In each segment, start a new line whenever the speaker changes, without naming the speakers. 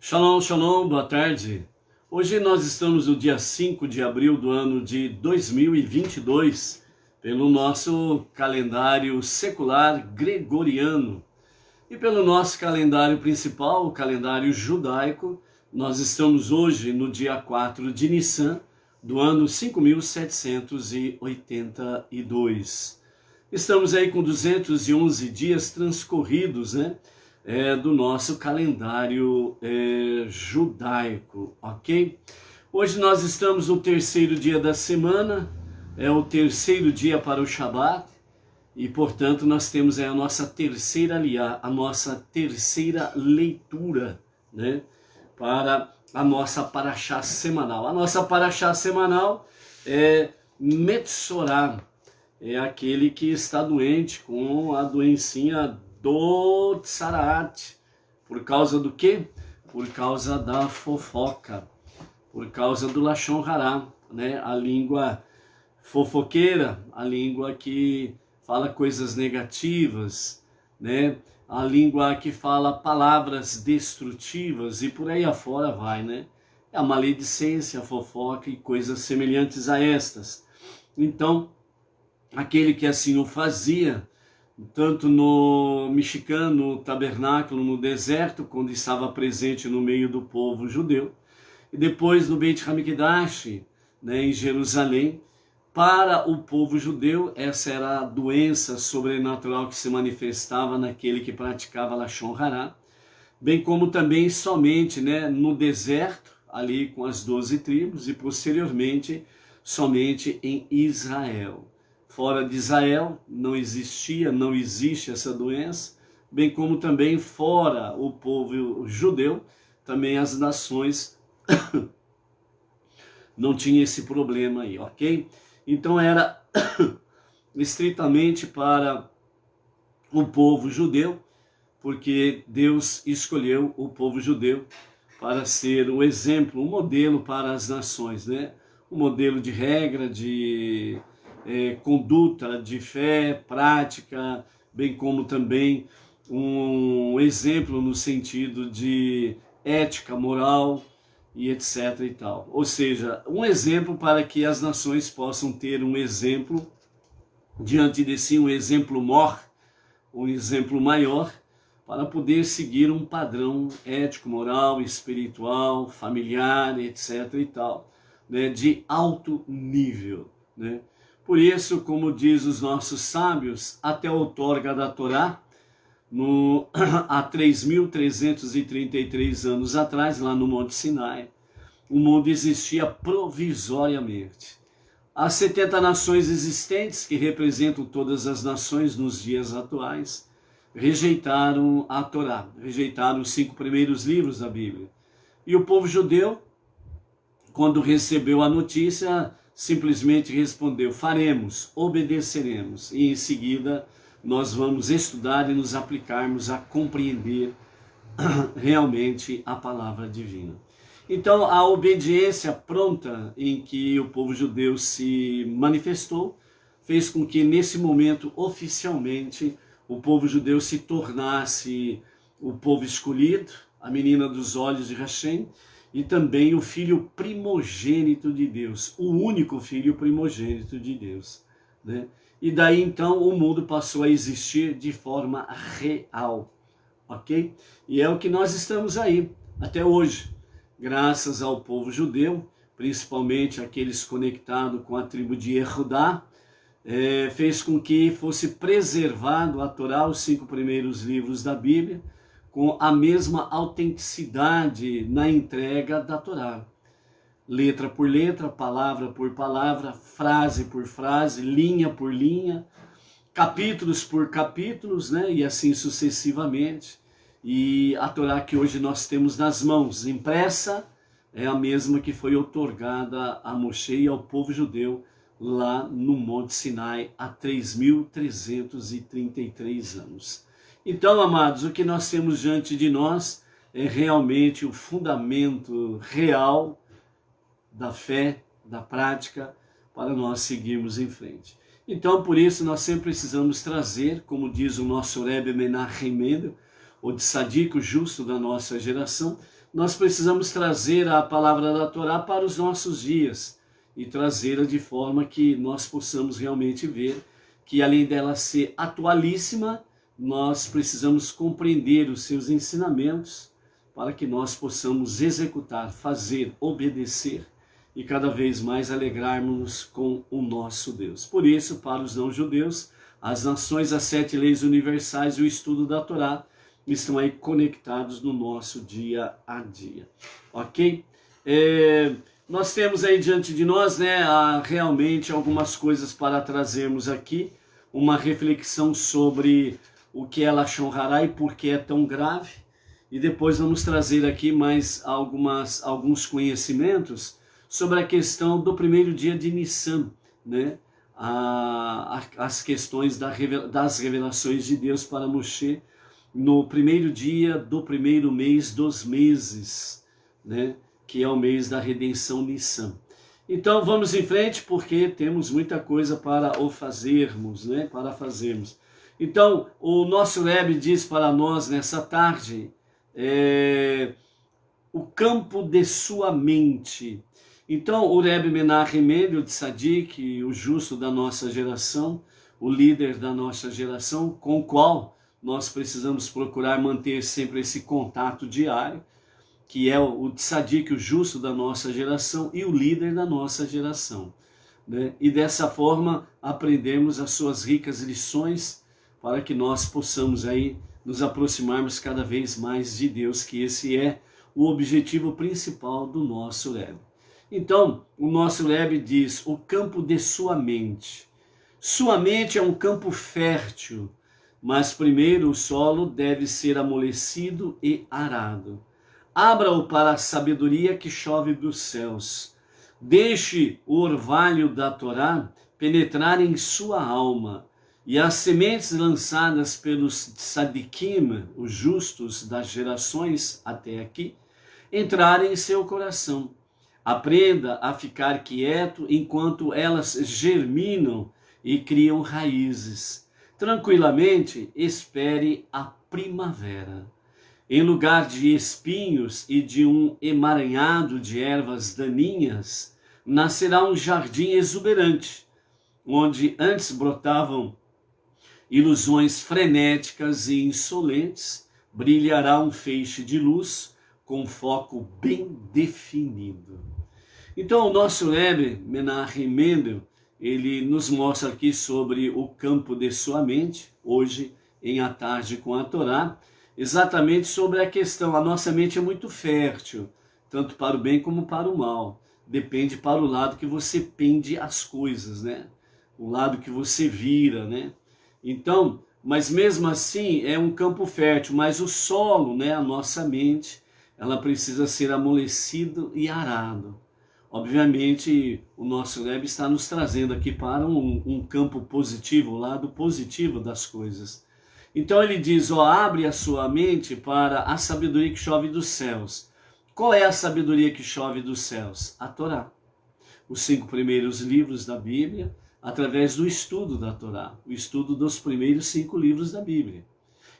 Shalom, shalom, boa tarde. Hoje nós estamos no dia 5 de abril do ano de 2022, pelo nosso calendário secular gregoriano. E pelo nosso calendário principal, o calendário judaico, nós estamos hoje no dia 4 de Nissan, do ano 5782. Estamos aí com 211 dias transcorridos, do nosso calendário judaico, ok? Hoje nós estamos no terceiro dia da semana, é o terceiro dia para o Shabat, e portanto nós temos aí a nossa terceira aliá, a nossa terceira leitura, para a nossa paraxá semanal. A nossa paraxá semanal é Metsorá, é aquele que está doente com a doencinha do Tsaraat. Por causa do quê? Por causa da fofoca, por causa do Lashon Hará, a língua fofoqueira, a língua que fala coisas negativas, a língua que fala palavras destrutivas e por aí afora vai, a maledicência, a fofoca e coisas semelhantes a estas. Então, aquele que assim o fazia, tanto no Mishkan, no tabernáculo, no deserto, quando estava presente no meio do povo judeu, e depois no Beit HaMikdash, em Jerusalém, para o povo judeu, essa era a doença sobrenatural que se manifestava naquele que praticava Lashon Hará, bem como também somente no deserto, ali com as 12 tribos, e posteriormente somente em Israel. Fora de Israel não existe essa doença, bem como também fora o povo judeu, também as nações não tinham esse problema aí, ok? Então era estritamente para o povo judeu, porque Deus escolheu o povo judeu para ser o exemplo, um modelo para as nações, um modelo de regra, de conduta, de fé, prática, bem como também um exemplo no sentido de ética, moral e etc e tal. Ou seja, um exemplo para que as nações possam ter um exemplo diante de si, um exemplo maior, um exemplo maior, para poder seguir um padrão ético, moral, espiritual, familiar, etc e tal, de alto nível, Por isso, como diz os nossos sábios, até a outorga da Torá, há 3.333 anos atrás, lá no Monte Sinai, o mundo existia provisoriamente. As 70 nações existentes, que representam todas as nações nos dias atuais, rejeitaram a Torá, rejeitaram os 5 primeiros livros da Bíblia. E o povo judeu, quando recebeu a notícia, simplesmente respondeu: faremos, obedeceremos, e em seguida nós vamos estudar e nos aplicarmos a compreender realmente a palavra divina. Então a obediência pronta em que o povo judeu se manifestou fez com que nesse momento oficialmente o povo judeu se tornasse o povo escolhido, a menina dos olhos de Hashem, e também o filho primogênito de Deus, o único filho primogênito de Deus. E daí então o mundo passou a existir de forma real, ok? E é o que nós estamos aí até hoje, graças ao povo judeu, principalmente aqueles conectados com a tribo de Yehudá, fez com que fosse preservado a Torá, os 5 primeiros livros da Bíblia, com a mesma autenticidade na entrega da Torá. Letra por letra, palavra por palavra, frase por frase, linha por linha, capítulos por capítulos, e assim sucessivamente. E a Torá que hoje nós temos nas mãos, impressa, é a mesma que foi outorgada a Moshe e ao povo judeu lá no Monte Sinai há 3.333 anos. Então, amados, o que nós temos diante de nós é realmente o fundamento real da fé, da prática, para nós seguirmos em frente. Então, por isso, nós sempre precisamos trazer, como diz o nosso Rebbe Menachem Mendel, o tzadik, o justo da nossa geração, nós precisamos trazer a palavra da Torá para os nossos dias e trazê-la de forma que nós possamos realmente ver que, além dela ser atualíssima, nós precisamos compreender os seus ensinamentos para que nós possamos executar, fazer, obedecer e cada vez mais alegrarmos com o nosso Deus. Por isso, para os não-judeus, as nações, as 7 leis universais e o estudo da Torá estão aí conectados no nosso dia a dia, ok? Nós temos aí diante de nós, né, realmente algumas coisas para trazermos aqui, uma reflexão sobre o que é Lashon Hará e por que é tão grave, e depois vamos trazer aqui mais alguns conhecimentos sobre a questão do primeiro dia de Nissan, né? As questões das revelações de Deus para Moshe no primeiro dia do primeiro mês dos meses, né? Que é o mês da redenção Nissan. Então vamos em frente, porque temos muita coisa para o fazermos, né? Para fazermos. Então o nosso Rebbe diz para nós nessa tarde, o campo de sua mente. Então o Rebbe Menachem Mendel de Tzadik, o justo da nossa geração, o líder da nossa geração, com o qual nós precisamos procurar manter sempre esse contato diário, que é o Tzadik, o justo da nossa geração e o líder da nossa geração, né? E dessa forma aprendemos as suas ricas lições para que nós possamos aí nos aproximarmos cada vez mais de Deus, que esse é o objetivo principal do nosso Rebbe. Então, o nosso Rebbe diz, o campo de sua mente. Sua mente é um campo fértil, mas primeiro o solo deve ser amolecido e arado. Abra-o para a sabedoria que chove dos céus. Deixe o orvalho da Torá penetrar em sua alma, e as sementes lançadas pelos tzadikim, os justos das gerações até aqui, entrarem em seu coração. Aprenda a ficar quieto enquanto elas germinam e criam raízes. Tranquilamente espere a primavera. Em lugar de espinhos e de um emaranhado de ervas daninhas, nascerá um jardim exuberante, onde antes brotavam ilusões frenéticas e insolentes, brilhará um feixe de luz com foco bem definido. Então o nosso Rebbe Menachem Mendel, ele nos mostra aqui sobre o campo de sua mente, hoje em A Tarde com a Torá, exatamente sobre a questão, a nossa mente é muito fértil, tanto para o bem como para o mal, depende para o lado que você pende as coisas, né? O lado que você vira, né? Então, mas mesmo assim é um campo fértil, mas o solo, né, a nossa mente, ela precisa ser amolecido e arado. Obviamente, o nosso Rebbe está nos trazendo aqui para um campo positivo, o lado positivo das coisas. Então ele diz, abre a sua mente para a sabedoria que chove dos céus. Qual é a sabedoria que chove dos céus? A Torá. Os 5 primeiros livros da Bíblia, através do estudo da Torá, o estudo dos primeiros 5 livros da Bíblia.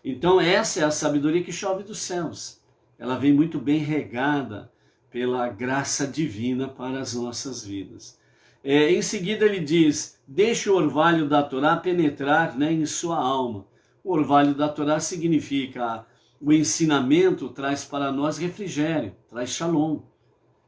Então essa é a sabedoria que chove dos céus. Ela vem muito bem regada pela graça divina para as nossas vidas. Em seguida ele diz, deixe o orvalho da Torá penetrar, né, em sua alma. O orvalho da Torá significa, o ensinamento traz para nós refrigério, traz shalom,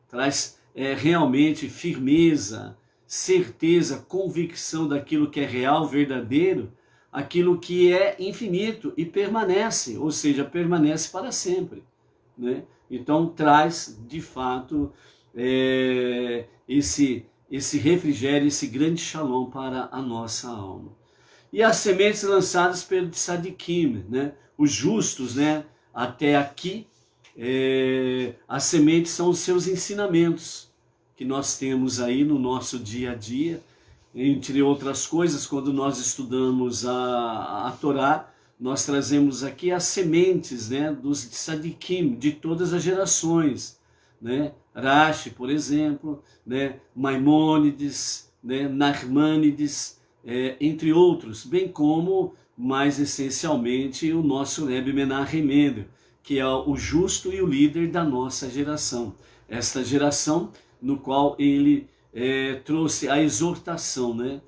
traz realmente firmeza, certeza, convicção daquilo que é real, verdadeiro, aquilo que é infinito e permanece, ou seja, permanece para sempre, né? Então traz de fato esse refrigério, esse grande shalom para a nossa alma. E as sementes lançadas pelo tzadikim, né? Os justos, né? Até aqui, as sementes são os seus ensinamentos que nós temos aí no nosso dia a dia. Entre outras coisas, quando nós estudamos a Torá, nós trazemos aqui as sementes, né, dos tzadikim, de todas as gerações, né? Rashi, por exemplo, né? Maimônides, né? Nachmanides, entre outros, bem como, mais essencialmente, o nosso Rebbe Menachem Mendel, que é o justo e o líder da nossa geração. Esta geração no qual ele trouxe a exortação, né?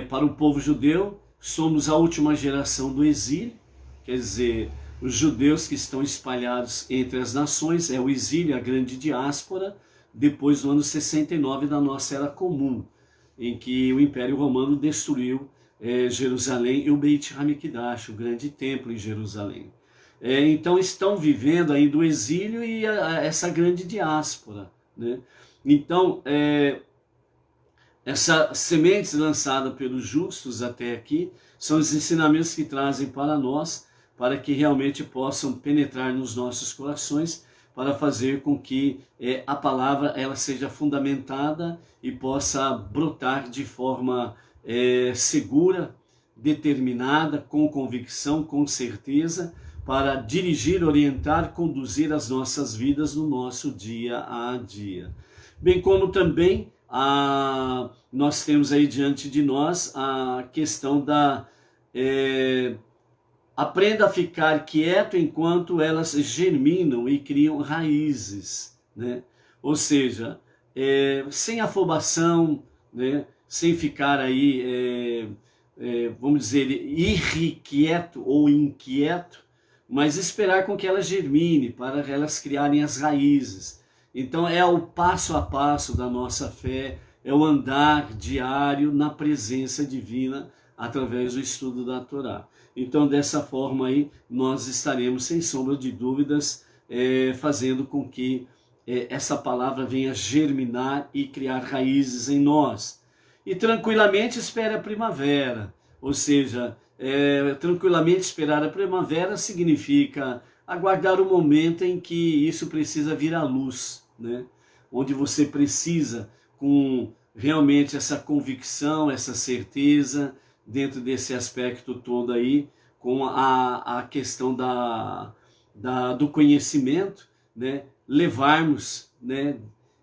Para o povo judeu, somos a última geração do exílio, quer dizer, os judeus que estão espalhados entre as nações, é o exílio, a grande diáspora, depois do ano 69 da nossa era comum, em que o Império Romano destruiu Jerusalém e o Beit HaMikdash, o grande templo em Jerusalém. Então estão vivendo ainda o exílio e essa grande diáspora, né? Então, essa semente lançada pelos justos até aqui são os ensinamentos que trazem para nós, para que realmente possam penetrar nos nossos corações, para fazer com que a palavra ela seja fundamentada e possa brotar de forma segura, determinada, com convicção, com certeza, para dirigir, orientar, conduzir as nossas vidas no nosso dia a dia. Bem como também nós temos aí diante de nós a questão da aprenda a ficar quieto enquanto elas germinam e criam raízes, né? Ou seja, sem afobação, né? Sem ficar aí, vamos dizer, irrequieto ou inquieto, mas esperar com que elas germine, para elas criarem as raízes. Então é o passo a passo da nossa fé, é o andar diário na presença divina através do estudo da Torá. Então dessa forma aí nós estaremos sem sombra de dúvidas fazendo com que essa palavra venha germinar e criar raízes em nós. E tranquilamente espere a primavera, ou seja, tranquilamente esperar a primavera significa aguardar o momento em que isso precisa vir à luz, né? Onde você precisa, com realmente essa convicção, essa certeza, dentro desse aspecto todo aí, com a questão do conhecimento, né? Levarmos, né?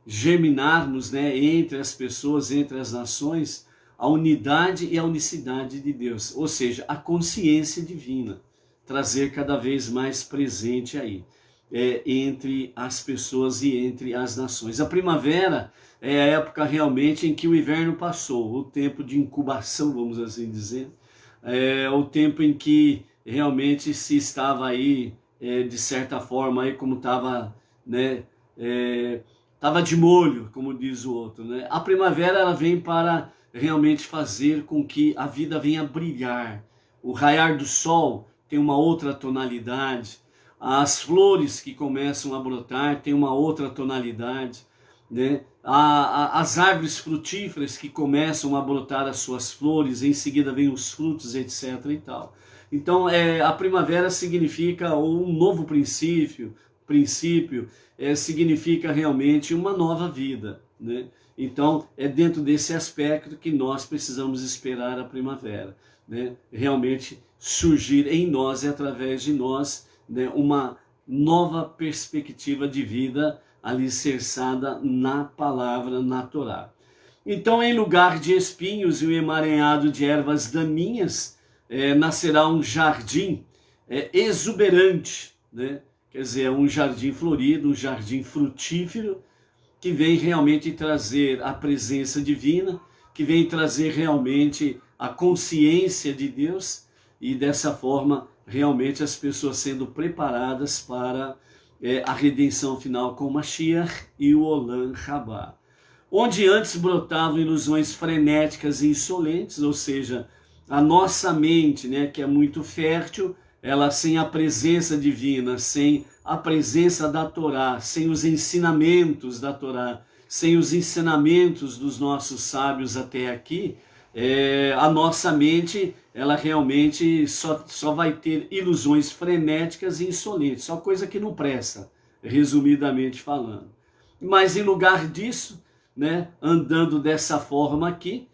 Germinarmos, né? Entre as pessoas, entre as nações, a unidade e a unicidade de Deus, ou seja, a consciência divina, trazer cada vez mais presente aí, entre as pessoas e entre as nações. A primavera é a época realmente em que o inverno passou, o tempo de incubação, vamos assim dizer, o tempo em que realmente se estava aí, de certa forma, aí como estava, né, estava de molho, como diz o outro, né? A primavera ela vem para realmente fazer com que a vida venha brilhar. O raiar do sol tem uma outra tonalidade, as flores que começam a brotar têm uma outra tonalidade, né? As árvores frutíferas que começam a brotar as suas flores, em seguida vem os frutos, etc. e tal. Então a primavera significa um novo princípio, significa realmente uma nova vida, né? Então é dentro desse aspecto que nós precisamos esperar a primavera, né? Realmente surgir em nós e através de nós, né? Uma nova perspectiva de vida alicerçada na palavra, na Torá. Então, em lugar de espinhos e um emaranhado de ervas daninhas, nascerá um jardim exuberante, né? Quer dizer, um jardim florido, um jardim frutífero, que vem realmente trazer a presença divina, que vem trazer realmente a consciência de Deus, e dessa forma realmente as pessoas sendo preparadas para a redenção final com Mashiach e o Olam Rabá. Onde antes brotavam ilusões frenéticas e insolentes, ou seja, a nossa mente, né, que é muito fértil, ela sem a presença divina, sem a presença da Torá, sem os ensinamentos da Torá, sem os ensinamentos dos nossos sábios até aqui, a nossa mente, ela realmente só vai ter ilusões frenéticas e insolentes, só coisa que não presta, resumidamente falando. Mas em lugar disso, né, andando dessa forma aqui,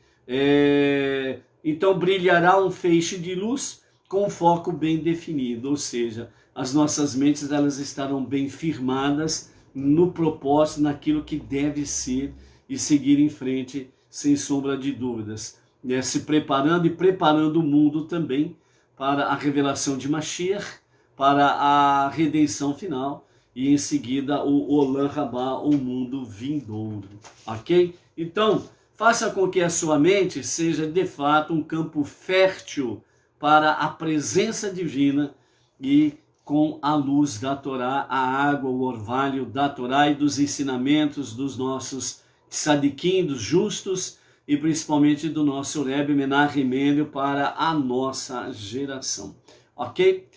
então brilhará um feixe de luz com um foco bem definido, ou seja, as nossas mentes elas estarão bem firmadas no propósito, naquilo que deve ser e seguir em frente sem sombra de dúvidas, se preparando e preparando o mundo também para a revelação de Mashiach, para a redenção final e em seguida o Olam Rabá, o mundo vindouro, ok? Então, faça com que a sua mente seja de fato um campo fértil para a presença divina e com a luz da Torá, a água, o orvalho da Torá e dos ensinamentos dos nossos tzadikim, dos justos, e principalmente do nosso Rebbe Menachem Mendel para a nossa geração. Ok?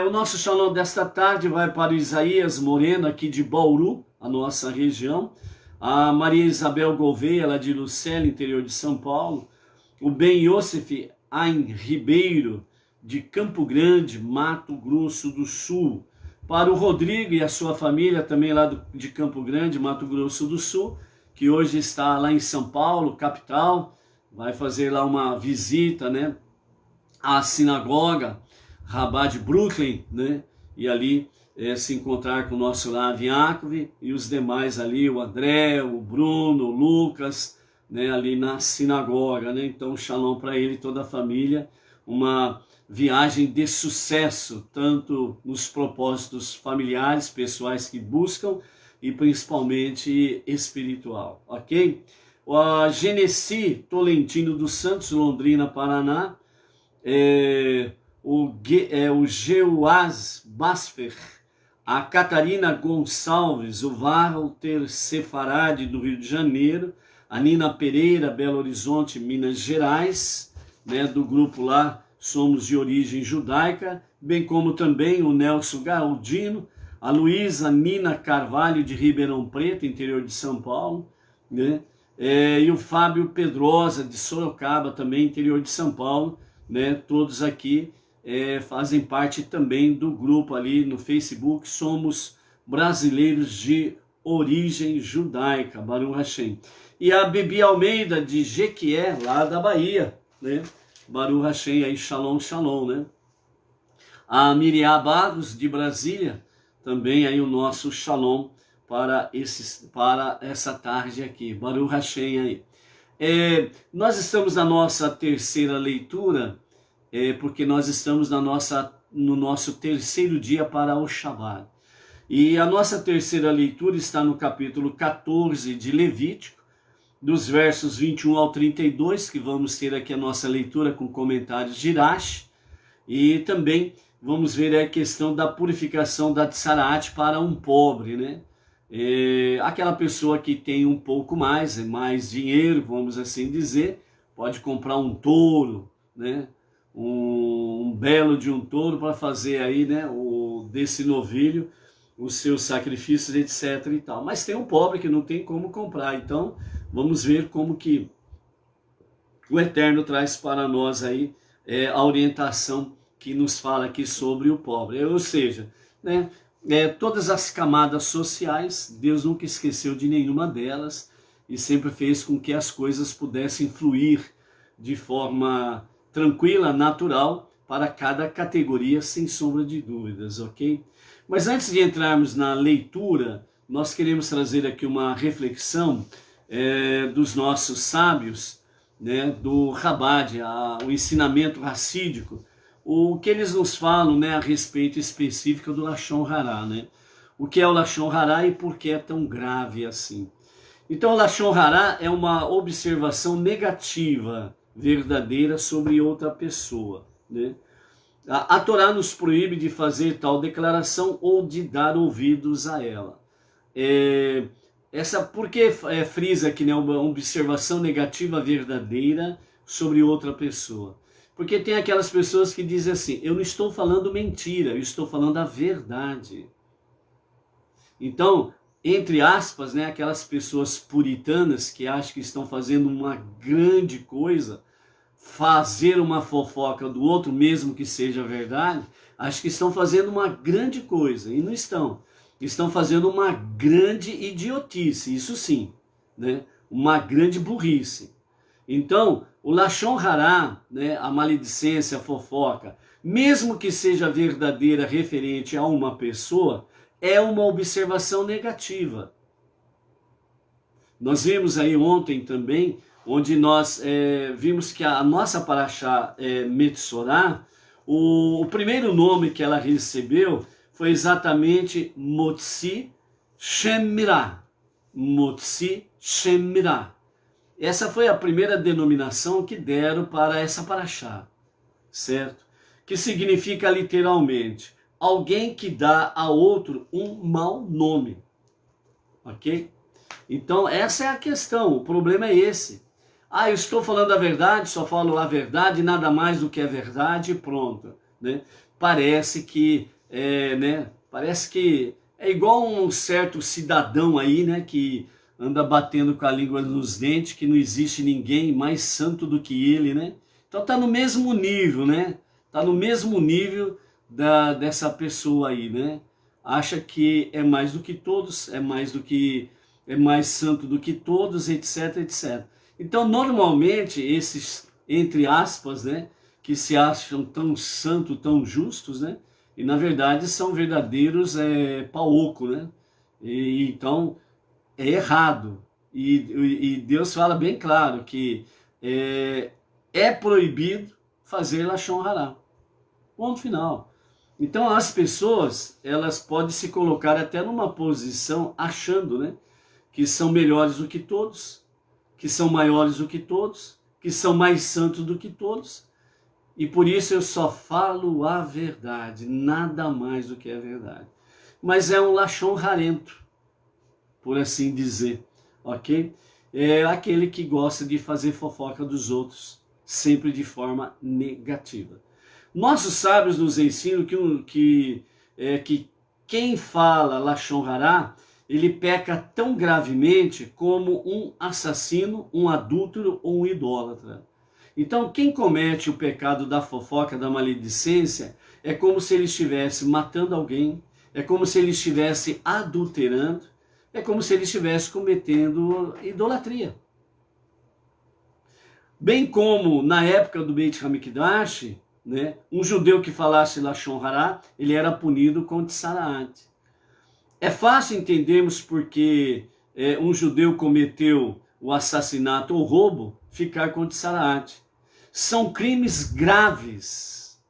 O nosso shalom desta tarde vai para o Isaías Moreno, aqui de Bauru, a nossa região. A Maria Isabel Gouveia, ela de Lucélia, interior de São Paulo. O Ben Yosef Ain Ribeiro, de Campo Grande, Mato Grosso do Sul. Para o Rodrigo e a sua família, também lá de Campo Grande, Mato Grosso do Sul, que hoje está lá em São Paulo, capital, vai fazer lá uma visita, né, à sinagoga Rabá de Brooklyn, né, e ali se encontrar com o nosso Rav Yaakov e os demais ali, o André, o Bruno, o Lucas, né, ali na sinagoga, né, então shalom para ele e toda a família, uma viagem de sucesso, tanto nos propósitos familiares, pessoais que buscam, e principalmente espiritual, ok? A Genesi Tolentino dos Santos, Londrina, Paraná, o Geuaz Basfer, a Catarina Gonçalves, o Walter Sefaradi, do Rio de Janeiro, a Nina Pereira, Belo Horizonte, Minas Gerais, né, do grupo lá, Somos de Origem Judaica, bem como também o Nelson Galdino, a Luísa Nina Carvalho, de Ribeirão Preto, interior de São Paulo, né? E o Fábio Pedrosa, de Sorocaba, também interior de São Paulo, né? Todos aqui fazem parte também do grupo ali no Facebook, Somos Brasileiros de Origem Judaica, Baruch Hashem. E a Bibi Almeida, de Jequié, lá da Bahia, né? Baruch Hashem, aí shalom, shalom, né? A Miriam Barros, de Brasília, também aí o nosso shalom para essa tarde aqui, Baruch Hashem aí. Nós estamos na nossa terceira leitura, porque nós estamos no nosso terceiro dia para o Shabbat. E a nossa terceira leitura está no capítulo 14 de Levítico, dos versos 21 ao 32, que vamos ter aqui a nossa leitura com comentários de Rashi, e também vamos ver a questão da purificação da Tsarat para um pobre, né? Aquela pessoa que tem um pouco mais dinheiro, vamos assim dizer, pode comprar um touro, né? Um belo de um touro para fazer aí, né? Desse novilho, os seus sacrifícios, etc. e tal. Mas tem um pobre que não tem como comprar, então vamos ver como que o Eterno traz para nós aí a orientação que nos fala aqui sobre o pobre. Ou seja, né, todas as camadas sociais, Deus nunca esqueceu de nenhuma delas e sempre fez com que as coisas pudessem fluir de forma tranquila, natural, para cada categoria, sem sombra de dúvidas, ok? Mas antes de entrarmos na leitura, nós queremos trazer aqui uma reflexão dos nossos sábios, né, do Chabad, o ensinamento racídico, o que eles nos falam, né, a respeito específico do Lashon Hará, né? O que é o Lashon Hará e por que é tão grave assim. Então, o Lashon Hará é uma observação negativa, verdadeira, sobre outra pessoa, né? A Torá nos proíbe de fazer tal declaração ou de dar ouvidos a ela. Por que frisa aqui, né, uma observação negativa verdadeira sobre outra pessoa? Porque tem aquelas pessoas que dizem assim, eu não estou falando mentira, eu estou falando a verdade. Então, entre aspas, né, aquelas pessoas puritanas que acham que estão fazendo uma grande coisa, fazer uma fofoca do outro, mesmo que seja verdade, acho que estão fazendo uma grande coisa, e não estão. Estão fazendo uma grande idiotice, isso sim, né? Uma grande burrice. Então, o Lashon Hará, né, a maledicência, a fofoca, mesmo que seja verdadeira referente a uma pessoa, é uma observação negativa. Nós vimos aí ontem também, onde nós vimos que a nossa Parashá Metsorá, O primeiro nome que ela recebeu foi exatamente Motzi Shem-Mirah. Motzi Shem-Mirah. Essa foi a primeira denominação que deram para essa paraxá, certo? Que significa literalmente alguém que dá a outro um mau nome, ok? Então essa é a questão, o problema é esse. Eu estou falando a verdade, só falo a verdade, nada mais do que a verdade e pronto, né? Parece que é igual um certo cidadão aí, né, que anda batendo com a língua nos dentes, que não existe ninguém mais santo do que ele, né? Então tá no mesmo nível, né? Tá no mesmo nível dessa pessoa aí, né? Acha que é mais do que todos, é mais santo do que todos, etc, etc. Então, normalmente, esses, entre aspas, né, que se acham tão santos, tão justos, né, e na verdade são verdadeiros paoco, né, então é errado. E Deus fala bem claro que é proibido fazer Lashon Hará. Ponto final. Então, as pessoas, elas podem se colocar até numa posição achando, né, que são melhores do que todos, que são maiores do que todos, que são mais santos do que todos. E por isso eu só falo a verdade, nada mais do que a verdade. Mas é um lachon rarento, por assim dizer, ok? É aquele que gosta de fazer fofoca dos outros, sempre de forma negativa. Nossos sábios nos ensinam que quem fala lachon hará, ele peca tão gravemente como um assassino, um adúltero ou um idólatra. Então, quem comete o pecado da fofoca, da maledicência, é como se ele estivesse matando alguém, é como se ele estivesse adulterando, é como se ele estivesse cometendo idolatria. Bem como na época do Beit HaMikdash, né, um judeu que falasse lachon hará, ele era punido com tzaraat. É fácil entendermos porque um judeu cometeu o assassinato ou roubo, ficar com tzaraat. São crimes graves.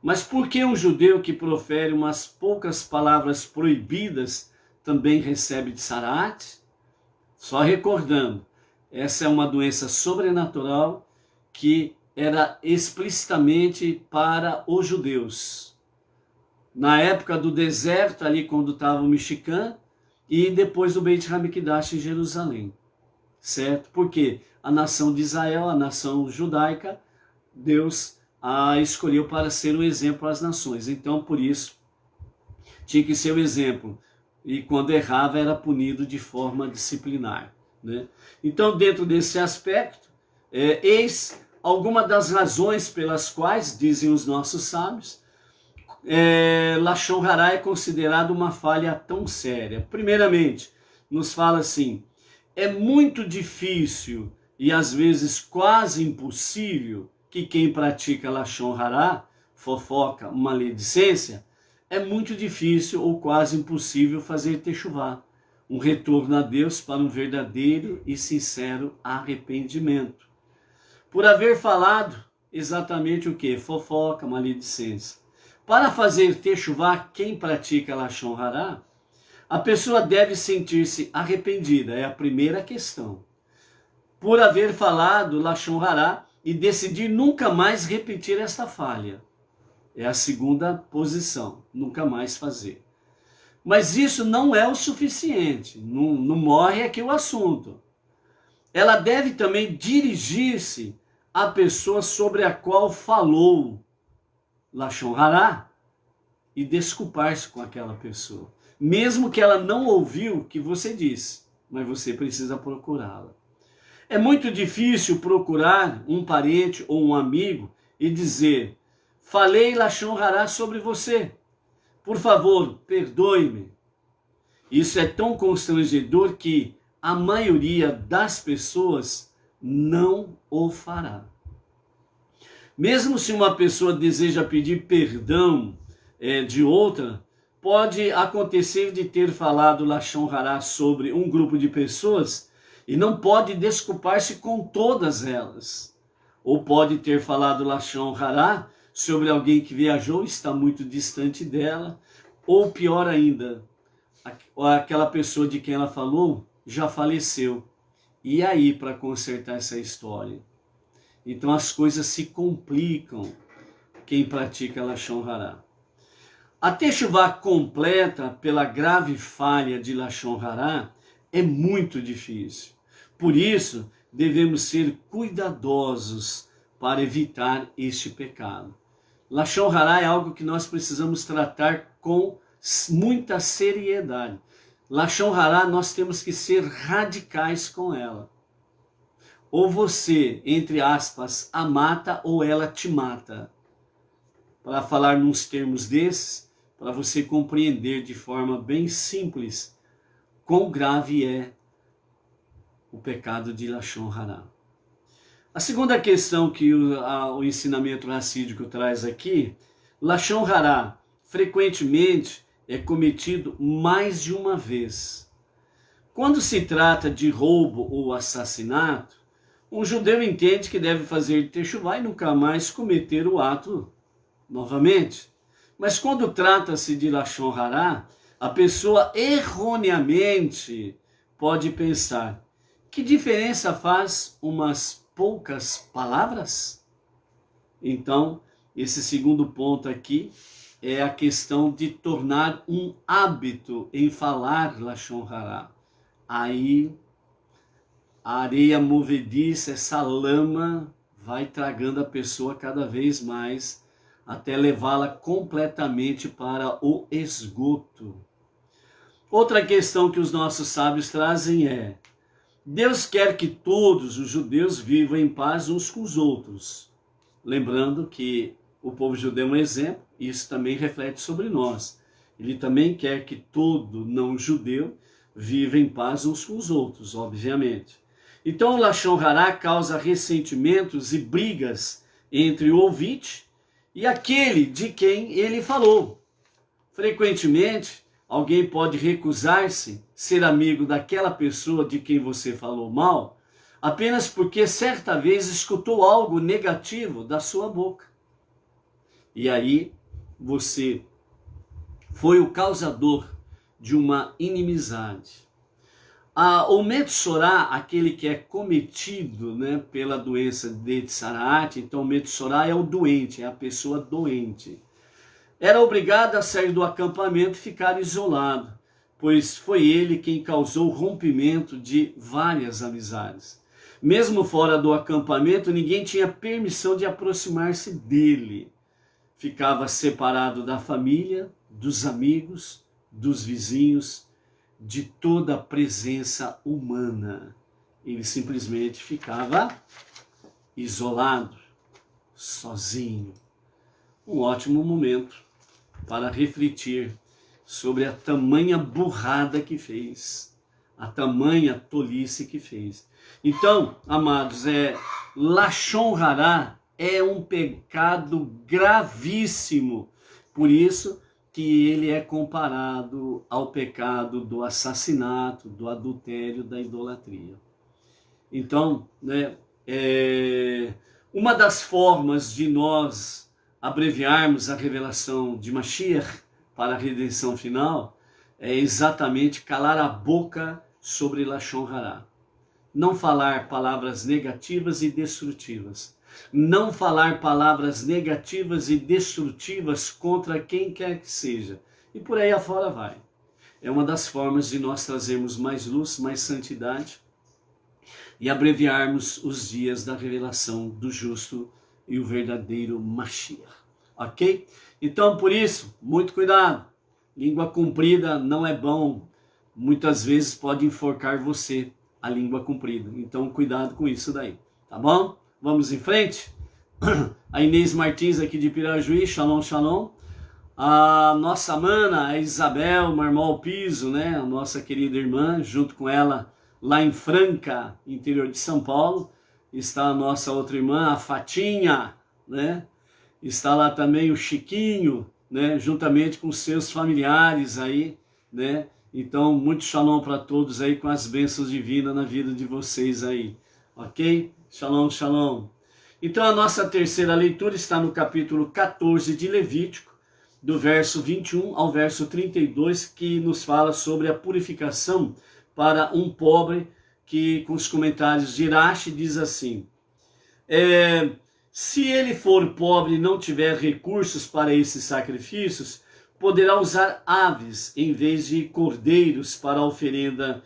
Mas por que um judeu que profere umas poucas palavras proibidas também recebe tzaraat? Só recordando, essa é uma doença sobrenatural que era explicitamente para os judeus. Na época do deserto, ali quando estava o Mexicã, e depois do Beit HaMikdash em Jerusalém, certo? Porque a nação de Israel, a nação judaica, Deus a escolheu para ser um exemplo às nações. Então, por isso, tinha que ser o exemplo. E quando errava, era punido de forma disciplinar, né? Então, dentro desse aspecto, eis alguma das razões pelas quais, dizem os nossos sábios, lachon hará é considerado uma falha tão séria. Primeiramente, nos fala assim, é muito difícil e às vezes quase impossível que quem pratica lachon hará, fofoca, maledicência, é muito difícil ou quase impossível fazer techuvá, um retorno a Deus para um verdadeiro e sincero arrependimento. Por haver falado exatamente o que? Fofoca, maledicência. Para fazer techuvá, quem pratica lachon hará, a pessoa deve sentir-se arrependida, é a primeira questão. Por haver falado lachon hará e decidir nunca mais repetir esta falha. É a segunda posição, nunca mais fazer. Mas isso não é o suficiente, não morre aqui o assunto. Ela deve também dirigir-se à pessoa sobre a qual falou lachon hará e desculpar-se com aquela pessoa. Mesmo que ela não ouviu o que você disse, mas você precisa procurá-la. É muito difícil procurar um parente ou um amigo e dizer, falei lachon hará sobre você, por favor, perdoe-me. Isso é tão constrangedor que a maioria das pessoas não o fará. Mesmo se uma pessoa deseja pedir perdão de outra, pode acontecer de ter falado lachon hará sobre um grupo de pessoas e não pode desculpar-se com todas elas. Ou pode ter falado lachon hará sobre alguém que viajou, está muito distante dela, ou pior ainda, aquela pessoa de quem ela falou já faleceu. E aí para consertar essa história? Então as coisas se complicam quem pratica Lashon Hará. A Teshuvá completa pela grave falha de Lashon Hará é muito difícil. Por isso, devemos ser cuidadosos para evitar este pecado. Lashon Hará é algo que nós precisamos tratar com muita seriedade. Lashon Hará, nós temos que ser radicais com ela. Ou você, entre aspas, a mata ou ela te mata. Para falar nos termos desses, para você compreender de forma bem simples quão grave é o pecado de Lashon Hará. A segunda questão que o ensinamento racídico traz aqui, Lashon Hará frequentemente é cometido mais de uma vez. Quando se trata de roubo ou assassinato, um judeu entende que deve fazer teshuvá e nunca mais cometer o ato novamente. Mas quando trata-se de Lashon Hará, a pessoa erroneamente pode pensar: que diferença faz umas poucas palavras? Então, esse segundo ponto aqui é a questão de tornar um hábito em falar Lashon Hará. Aí a areia movediça, essa lama, vai tragando a pessoa cada vez mais, até levá-la completamente para o esgoto. Outra questão que os nossos sábios trazem é: Deus quer que todos os judeus vivam em paz uns com os outros. Lembrando que o povo judeu é um exemplo, e isso também reflete sobre nós. Ele também quer que todo não judeu viva em paz uns com os outros, obviamente. Então o Lashon Hará causa ressentimentos e brigas entre o ouvinte e aquele de quem ele falou. Frequentemente, alguém pode recusar-se ser amigo daquela pessoa de quem você falou mal, apenas porque certa vez escutou algo negativo da sua boca. E aí você foi o causador de uma inimizade. O Metsorá, aquele que é cometido, né, pela doença de Tzaraat, então o Metsorá é o doente, é a pessoa doente. Era obrigado a sair do acampamento e ficar isolado, pois foi ele quem causou o rompimento de várias amizades. Mesmo fora do acampamento, ninguém tinha permissão de aproximar-se dele. Ficava separado da família, dos amigos, dos vizinhos, de toda a presença humana. Ele simplesmente ficava isolado, sozinho. Um ótimo momento para refletir sobre a tamanha burrada que fez, a tamanha tolice que fez. Então, amados, Lashon Hará é um pecado gravíssimo. Por isso que ele é comparado ao pecado do assassinato, do adultério, da idolatria. Então, uma das formas de nós abreviarmos a revelação de Mashiach para a redenção final é exatamente calar a boca sobre Lashon Hará. Não falar palavras negativas e destrutivas. Não falar palavras negativas e destrutivas contra quem quer que seja. E por aí afora vai. É uma das formas de nós trazermos mais luz, mais santidade e abreviarmos os dias da revelação do justo e o verdadeiro Mashiach. Ok? Então, por isso, muito cuidado. Língua comprida não é bom. Muitas vezes pode enforcar você, a língua comprida. Então, cuidado com isso daí. Tá bom? Vamos em frente? A Inês Martins aqui de Pirajuí, shalom, shalom. A nossa mana, a Isabel Marmol Piso, né? A nossa querida irmã, junto com ela, lá em Franca, interior de São Paulo. Está a nossa outra irmã, a Fatinha, né? Está lá também o Chiquinho, né? Juntamente com seus familiares aí, né? Então, muito shalom para todos aí, com as bênçãos divinas na vida de vocês aí. Ok? Shalom, shalom. Então a nossa terceira leitura está no capítulo 14 de Levítico, do verso 21 ao verso 32, que nos fala sobre a purificação para um pobre, que com os comentários de Irache diz assim: se ele for pobre e não tiver recursos para esses sacrifícios, poderá usar aves em vez de cordeiros para a oferenda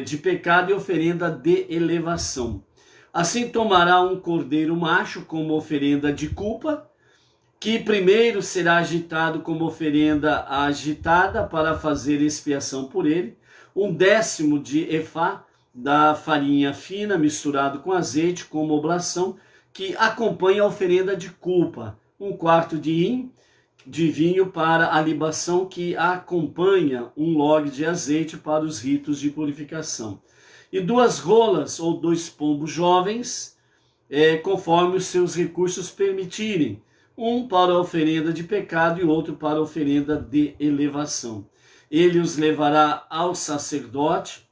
de pecado e oferenda de elevação. Assim tomará um cordeiro macho como oferenda de culpa, que primeiro será agitado como oferenda agitada para fazer expiação por ele, 1/10 de efá da farinha fina misturado com azeite como oblação, que acompanha a oferenda de culpa, 1/4 de hin de vinho para a libação, que acompanha 1 log de azeite para os ritos de purificação, e 2 rolas ou 2 pombos jovens, conforme os seus recursos permitirem, um para a oferenda de pecado e outro para a oferenda de elevação. Ele os levará ao sacerdote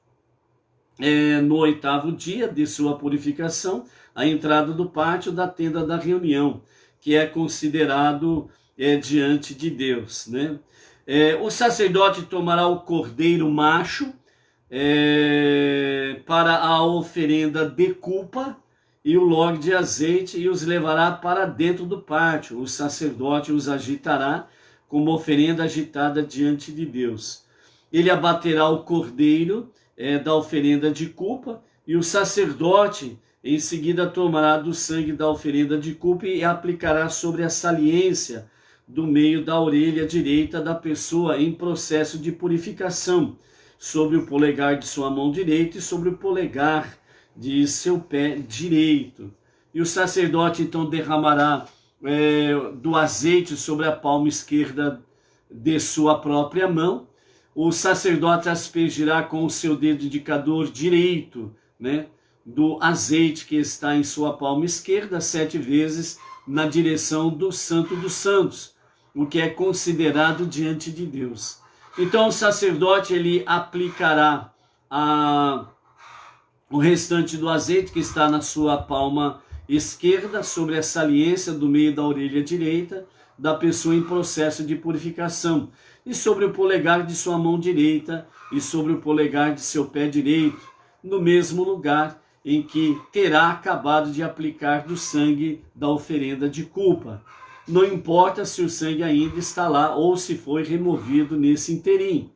no 8º dia de sua purificação, à entrada do pátio da tenda da reunião, que é considerado diante de Deus, né? O sacerdote tomará o cordeiro macho para a oferenda de culpa e o log de azeite, e os levará para dentro do pátio. O sacerdote os agitará como oferenda agitada diante de Deus. Ele abaterá o cordeiro da oferenda de culpa, e o sacerdote em seguida tomará do sangue da oferenda de culpa e aplicará sobre a saliência do meio da orelha direita da pessoa em processo de purificação, sobre o polegar de sua mão direita e sobre o polegar de seu pé direito. E o sacerdote então derramará do azeite sobre a palma esquerda de sua própria mão. O sacerdote aspergirá com o seu dedo indicador direito, né, do azeite que está em sua palma esquerda 7 vezes na direção do Santo dos Santos, o que é considerado diante de Deus. Então o sacerdote ele aplicará o restante do azeite que está na sua palma esquerda sobre a saliência do meio da orelha direita da pessoa em processo de purificação, e sobre o polegar de sua mão direita e sobre o polegar de seu pé direito, no mesmo lugar em que terá acabado de aplicar do sangue da oferenda de culpa. Não importa se o sangue ainda está lá ou se foi removido nesse interim.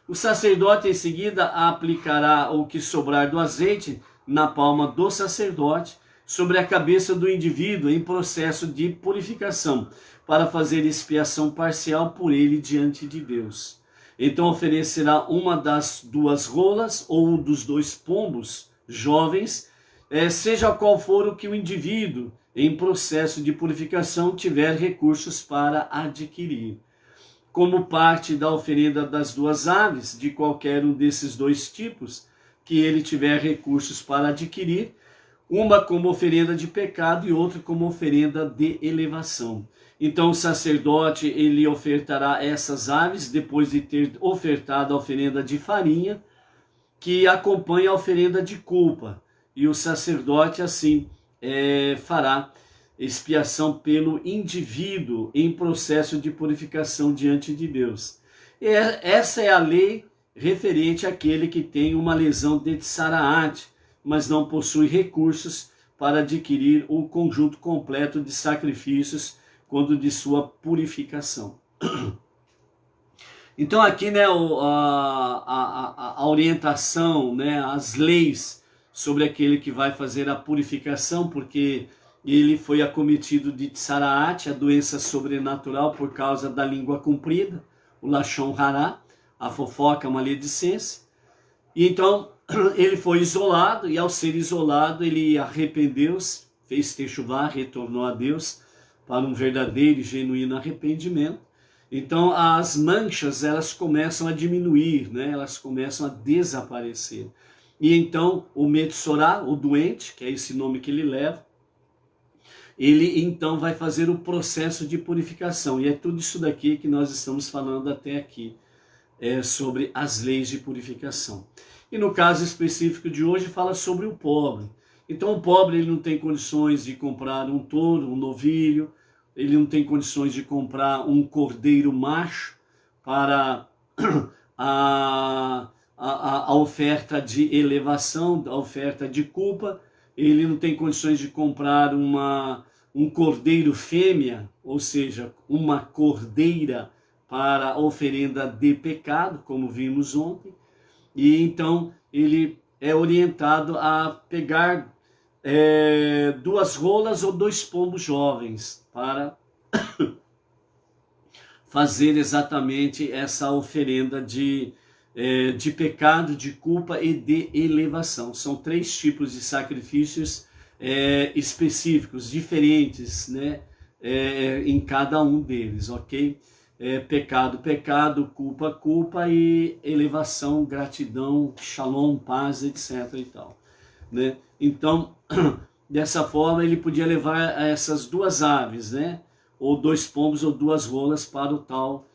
O sacerdote em seguida aplicará o que sobrar do azeite na palma do sacerdote sobre a cabeça do indivíduo em processo de purificação, para fazer expiação parcial por ele diante de Deus. Então oferecerá uma das 2 rolas ou um dos 2 pombos jovens, seja qual for o que o indivíduo em processo de purificação tiver recursos para adquirir. Como parte da oferenda das 2 aves, de qualquer um desses 2 tipos, que ele tiver recursos para adquirir, uma como oferenda de pecado e outra como oferenda de elevação. Então o sacerdote ele ofertará essas aves depois de ter ofertado a oferenda de farinha, que acompanha a oferenda de culpa, e o sacerdote assim fará expiação pelo indivíduo em processo de purificação diante de Deus. Essa é a lei referente àquele que tem uma lesão de tsaraat, mas não possui recursos para adquirir o conjunto completo de sacrifícios quando de sua purificação. Então aqui, né, a orientação, né, as leis sobre aquele que vai fazer a purificação, porque ele foi acometido de tsaraat, a doença sobrenatural por causa da língua comprida, o lashon hará, a fofoca, a maledicência. E então ele foi isolado, e ao ser isolado ele arrependeu-se, fez techuvá, retornou a Deus para um verdadeiro e genuíno arrependimento. Então as manchas elas começam a diminuir, né? Elas começam a desaparecer. E então o Metsorá, o doente, que é esse nome que ele leva, ele então vai fazer o processo de purificação. E é tudo isso daqui que nós estamos falando até aqui, sobre as leis de purificação. E no caso específico de hoje fala sobre o pobre. Então o pobre ele não tem condições de comprar um touro, um novilho, ele não tem condições de comprar um cordeiro macho para a oferta de elevação, a oferta de culpa, ele não tem condições de comprar um cordeiro fêmea, ou seja, uma cordeira para a oferenda de pecado, como vimos ontem, e então ele é orientado a pegar 2 rolas ou 2 pombos jovens para fazer exatamente essa oferenda de pecado, de culpa e de elevação. São 3 tipos de sacrifícios específicos, diferentes, né, em cada um deles, ok? Pecado, pecado, culpa, culpa e elevação, gratidão, shalom, paz, etc. e tal, né? Então, dessa forma, ele podia levar essas 2 aves, né? Ou 2 pombos ou 2 rolas para o tal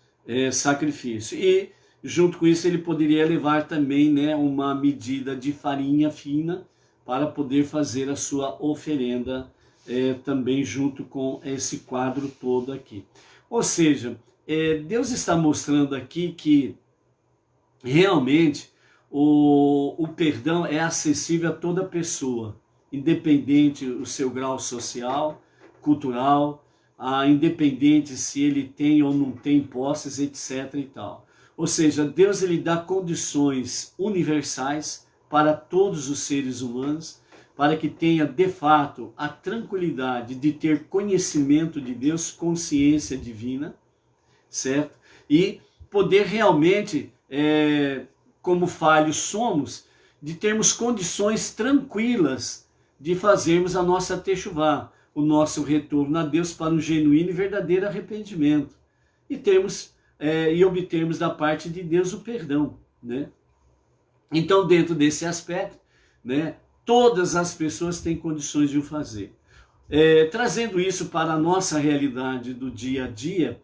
sacrifício. E, junto com isso, ele poderia levar também, né, uma medida de farinha fina para poder fazer a sua oferenda também junto com esse quadro todo aqui. Ou seja, Deus está mostrando aqui que realmente o perdão é acessível a toda pessoa, independente do seu grau social, cultural, independente se ele tem ou não tem posses, etc. e tal. Ou seja, Deus ele dá condições universais para todos os seres humanos, para que tenha de fato a tranquilidade de ter conhecimento de Deus, consciência divina, certo? E poder realmente, como falhos somos, de termos condições tranquilas de fazermos a nossa techuvá, o nosso retorno a Deus para um genuíno e verdadeiro arrependimento. E obtermos da parte de Deus o perdão, né? Então, dentro desse aspecto, né, todas as pessoas têm condições de o fazer. Trazendo isso para a nossa realidade do dia a dia,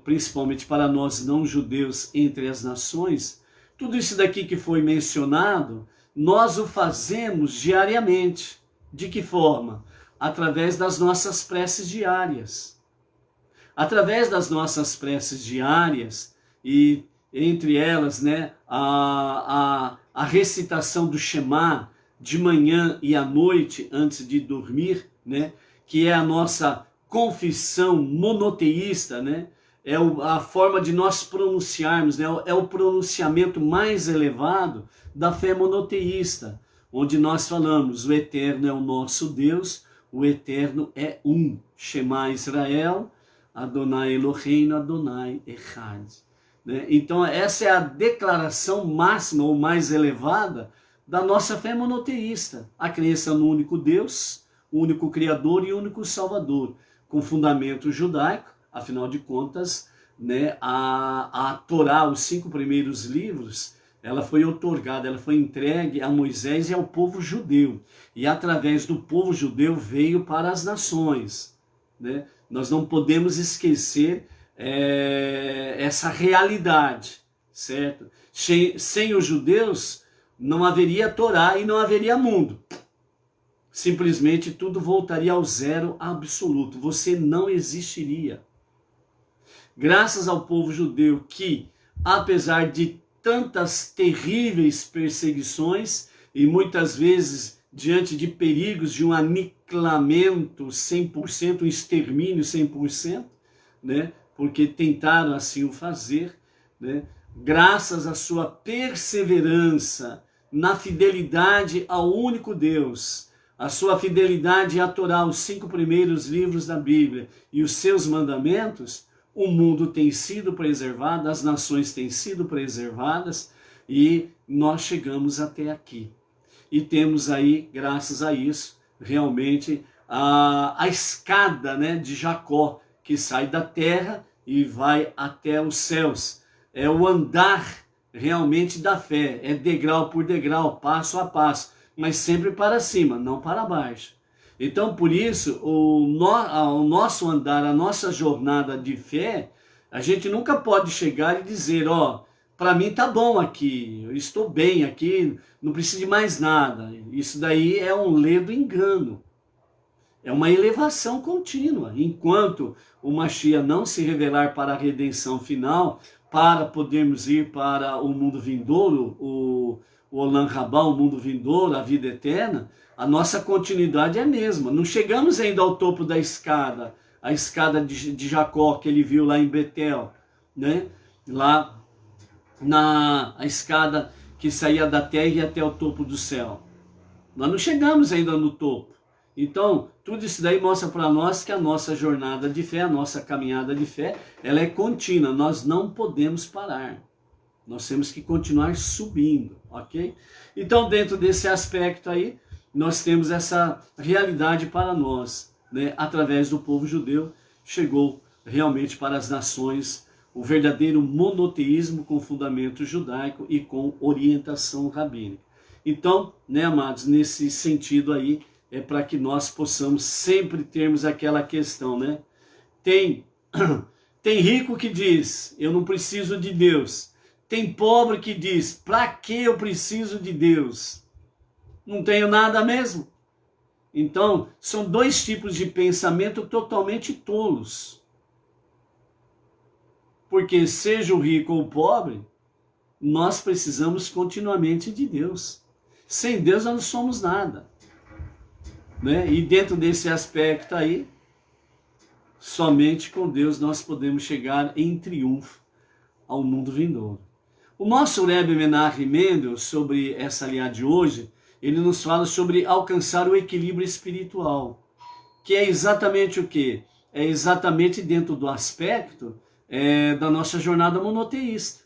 principalmente para nós não-judeus entre as nações, tudo isso daqui que foi mencionado, nós o fazemos diariamente. De que forma? Através das nossas preces diárias. Através das nossas preces diárias, e entre elas, né, a recitação do Shema de manhã e à noite antes de dormir, né, que é a nossa confissão monoteísta, né, é a forma de nós pronunciarmos, né, é o pronunciamento mais elevado da fé monoteísta, onde nós falamos: o Eterno é o nosso Deus, o Eterno é um. Shema Israel, Adonai Eloheinu, Adonai Echad. Né? Então essa é a declaração máxima ou mais elevada da nossa fé monoteísta, a crença no único Deus, o único Criador e único Salvador, com fundamento judaico. Afinal de contas, né, a Torá, os 5 primeiros livros, ela foi outorgada, ela foi entregue a Moisés e ao povo judeu, e através do povo judeu veio para as nações, né? Nós não podemos esquecer essa realidade, certo? Sem os judeus não haveria Torá e não haveria mundo. Simplesmente tudo voltaria ao zero absoluto. Você não existiria. Graças ao povo judeu que, apesar de tantas terríveis perseguições e muitas vezes diante de perigos de um aniquilamento 100%, um extermínio 100%, né? Porque tentaram assim o fazer, né? Graças à sua perseverança na fidelidade ao único Deus, a sua fidelidade a Torá, os 5 primeiros livros da Bíblia e os seus mandamentos, o mundo tem sido preservado, as nações têm sido preservadas e nós chegamos até aqui. E temos aí, graças a isso, realmente a escada, né, de Jacó, que sai da terra e vai até os céus. É o andar realmente da fé, é degrau por degrau, passo a passo, mas sempre para cima, não para baixo. Então, por isso, o nosso andar, a nossa jornada de fé, a gente nunca pode chegar e dizer: ó, para mim tá bom aqui, eu estou bem aqui, não preciso de mais nada. Isso daí é um ledo engano. É uma elevação contínua. Enquanto o Mashiach não se revelar para a redenção final, para podermos ir para o mundo vindouro, o Olam Rabá, o mundo vindouro, a vida eterna, a nossa continuidade é a mesma. Não chegamos ainda ao topo da escada, a escada de Jacó que ele viu lá em Betel, né? Lá a escada que saía da terra e ia até o topo do céu. Nós não chegamos ainda no topo. Então, tudo isso daí mostra para nós que a nossa jornada de fé, a nossa caminhada de fé, ela é contínua. Nós não podemos parar. Nós temos que continuar subindo, ok? Então, dentro desse aspecto aí, nós temos essa realidade para nós, né? Através do povo judeu, chegou realmente para as nações o verdadeiro monoteísmo com fundamento judaico e com orientação rabínica. Então, né, amados, nesse sentido aí, é para que nós possamos sempre termos aquela questão, né? Tem rico que diz, eu não preciso de Deus. Tem pobre que diz, para que eu preciso de Deus? Não tenho nada mesmo. Então, são dois tipos de pensamento totalmente tolos. Porque seja o rico ou o pobre, nós precisamos continuamente de Deus. Sem Deus nós não somos nada. Né? E dentro desse aspecto aí, somente com Deus nós podemos chegar em triunfo ao mundo vindouro. O nosso Rebbe Menachem Mendel, sobre essa aliá de hoje, ele nos fala sobre alcançar o equilíbrio espiritual, que é exatamente o quê? É exatamente dentro do aspecto da nossa jornada monoteísta.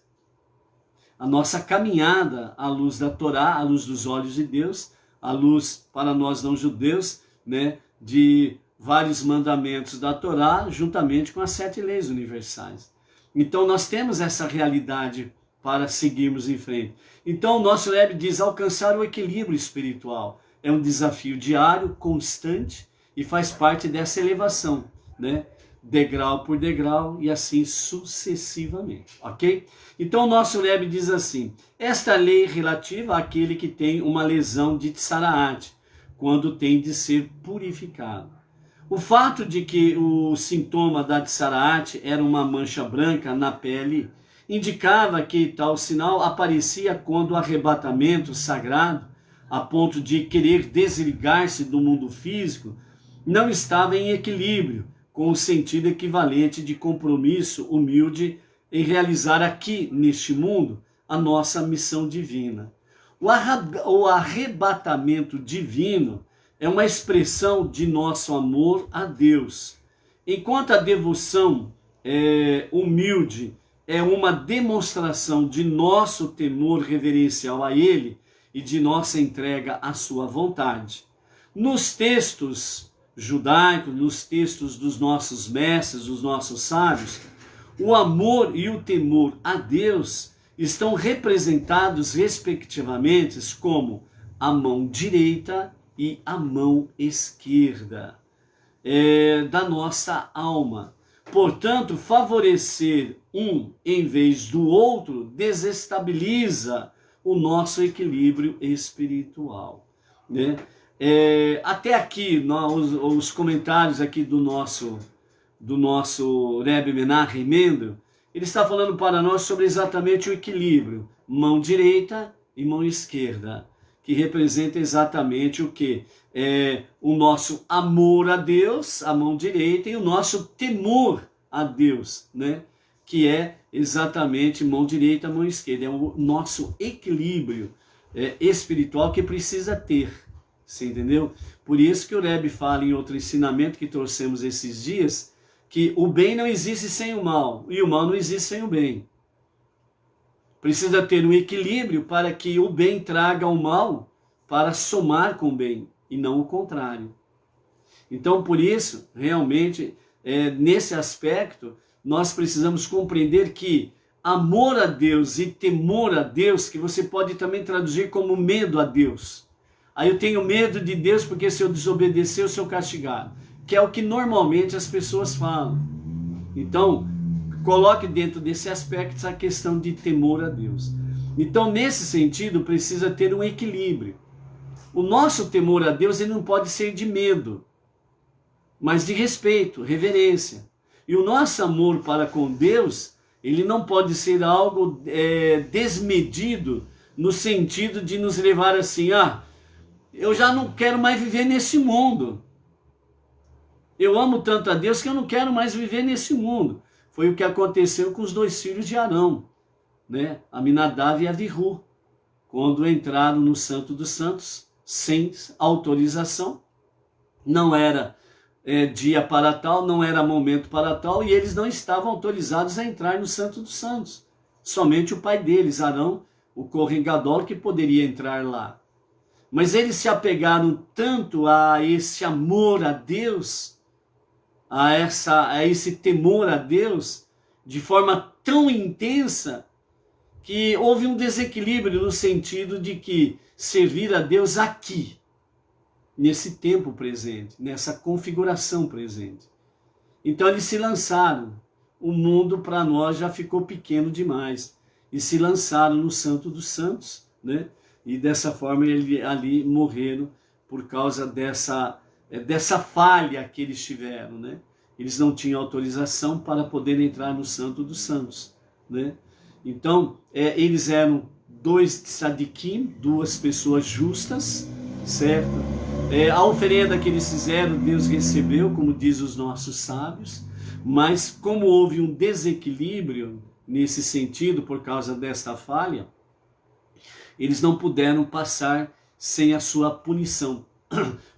A nossa caminhada à luz da Torá, à luz dos olhos de Deus, à luz, para nós não judeus, né, de vários mandamentos da Torá, juntamente com as 7 leis universais. Então nós temos essa realidade para seguirmos em frente. Então o nosso Rebbe diz, alcançar o equilíbrio espiritual. É um desafio diário, constante, e faz parte dessa elevação, né? Degrau por degrau e assim sucessivamente, ok? Então o nosso Rebbe diz assim, esta lei relativa àquele que tem uma lesão de tsaraat, quando tem de ser purificado. O fato de que o sintoma da tsaraat era uma mancha branca na pele, indicava que tal sinal aparecia quando o arrebatamento sagrado, a ponto de querer desligar-se do mundo físico, não estava em equilíbrio, com o sentido equivalente de compromisso humilde em realizar aqui, neste mundo, a nossa missão divina. O arrebatamento divino é uma expressão de nosso amor a Deus, enquanto a devoção humilde é uma demonstração de nosso temor reverencial a Ele e de nossa entrega à sua vontade. Nos textos judaicos, nos textos dos nossos mestres, dos nossos sábios, o amor e o temor a Deus estão representados respectivamente como a mão direita e a mão esquerda da nossa alma. Portanto, favorecer um em vez do outro desestabiliza o nosso equilíbrio espiritual, né? Até aqui, os comentários aqui do nosso Rebbe Menachem Mendel, ele está falando para nós sobre exatamente o equilíbrio, mão direita e mão esquerda, que representa exatamente o que? O nosso amor a Deus, a mão direita, e o nosso temor a Deus, né? Que é exatamente mão direita, mão esquerda, é o nosso equilíbrio espiritual que precisa ter. Você entendeu? Por isso que o Rebbe fala em outro ensinamento que trouxemos esses dias, que o bem não existe sem o mal, e o mal não existe sem o bem. Precisa ter um equilíbrio para que o bem traga o mal para somar com o bem, e não o contrário. Então, por isso, realmente, nesse aspecto, nós precisamos compreender que amor a Deus e temor a Deus, que você pode também traduzir como medo a Deus. Aí eu tenho medo de Deus porque se eu desobedecer eu sou castigado. Que é o que normalmente as pessoas falam. Então, coloque dentro desse aspecto a questão de temor a Deus. Então, nesse sentido, precisa ter um equilíbrio. O nosso temor a Deus ele não pode ser de medo, mas de respeito, reverência. E o nosso amor para com Deus, ele não pode ser algo desmedido, no sentido de nos levar assim, eu já não quero mais viver nesse mundo. Eu amo tanto a Deus que eu não quero mais viver nesse mundo. Foi o que aconteceu com os 2 filhos de Arão, né? Aminadab e Avihu, quando entraram no Santo dos Santos, sem autorização. Não era dia para tal, não era momento para tal, e eles não estavam autorizados a entrar no Santo dos Santos. Somente o pai deles, Arão, o Kohen Gadol, que poderia entrar lá. Mas eles se apegaram tanto a esse amor a Deus, a esse temor a Deus, de forma tão intensa, que houve um desequilíbrio no sentido de que servir a Deus aqui, nesse tempo presente, nessa configuração presente. Então eles se lançaram. O mundo para nós já ficou pequeno demais. E se lançaram no Santo dos Santos, né? E dessa forma eles ali morreram por causa dessa falha que eles tiveram, né? Eles não tinham autorização para poder entrar no Santo dos Santos, né? Então, eles eram 2 tzadikim, 2 pessoas justas, certo? A oferenda que eles fizeram, Deus recebeu, como diz os nossos sábios, mas como houve um desequilíbrio nesse sentido, por causa desta falha, eles não puderam passar sem a sua punição,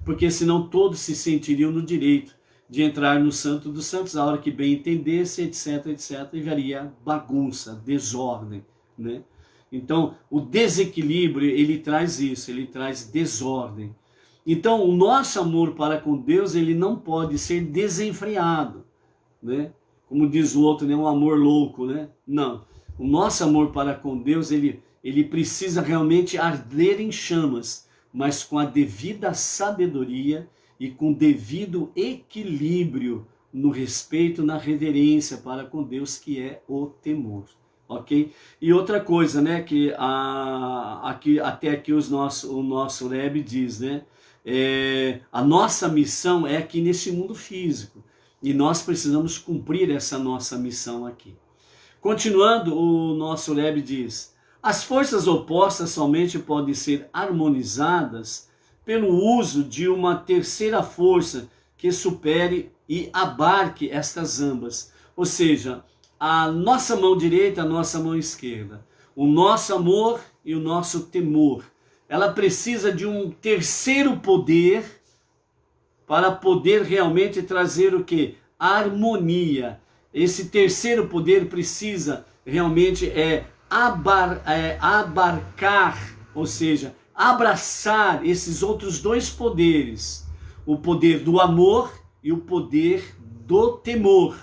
porque senão todos se sentiriam no direito de entrar no Santo dos Santos, a hora que bem entendesse, etc, etc, e haveria bagunça, desordem, né? Então, o desequilíbrio, ele traz isso, ele traz desordem. Então, o nosso amor para com Deus, ele não pode ser desenfreado, né? Como diz o outro, né? Um amor louco, né? Não. O nosso amor para com Deus, ele precisa realmente arder em chamas, mas com a devida sabedoria e com devido equilíbrio no respeito, na reverência para com Deus, que é o temor. Ok? E outra coisa, né? Que até aqui o nosso Rebbe diz, né? A nossa missão é aqui nesse mundo físico. E nós precisamos cumprir essa nossa missão aqui. Continuando, o nosso Rebbe diz: as forças opostas somente podem ser harmonizadas pelo uso de uma terceira força que supere e abarque estas ambas. Ou seja, a nossa mão direita, a nossa mão esquerda. O nosso amor e o nosso temor. Ela precisa de um terceiro poder para poder realmente trazer o quê? A harmonia. Esse terceiro poder precisa realmente abarcar, ou seja, abraçar esses outros 2 poderes. O poder do amor e o poder do temor.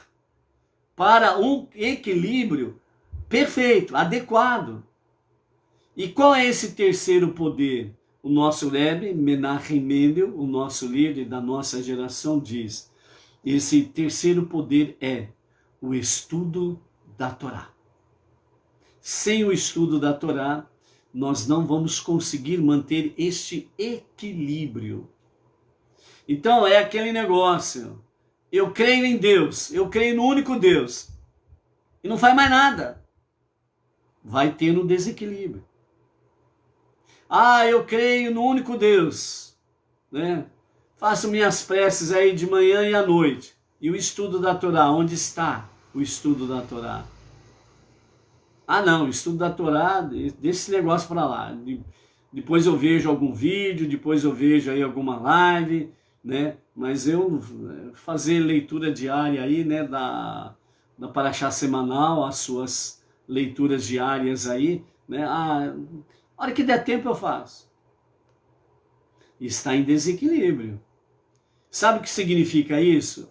Para um equilíbrio perfeito, adequado. E qual é esse terceiro poder? O nosso Rebbe, Menachem Mendel, o nosso líder da nossa geração, diz: esse terceiro poder é o estudo da Torá. Sem o estudo da Torá, nós não vamos conseguir manter este equilíbrio. Então é aquele negócio, eu creio em Deus, eu creio no único Deus, e não faz mais nada. Vai ter um desequilíbrio. Eu creio no único Deus, né? Faço minhas preces aí de manhã e à noite. E o estudo da Torá, onde está o estudo da Torá? Não, o estudo da Torá, deixa esse negócio para lá. Depois eu vejo algum vídeo, depois eu vejo aí alguma live, né? Mas eu fazer leitura diária aí, né, da Parashá semanal, as suas leituras diárias aí, né? A hora que der tempo eu faço. Está em desequilíbrio. Sabe o que significa isso?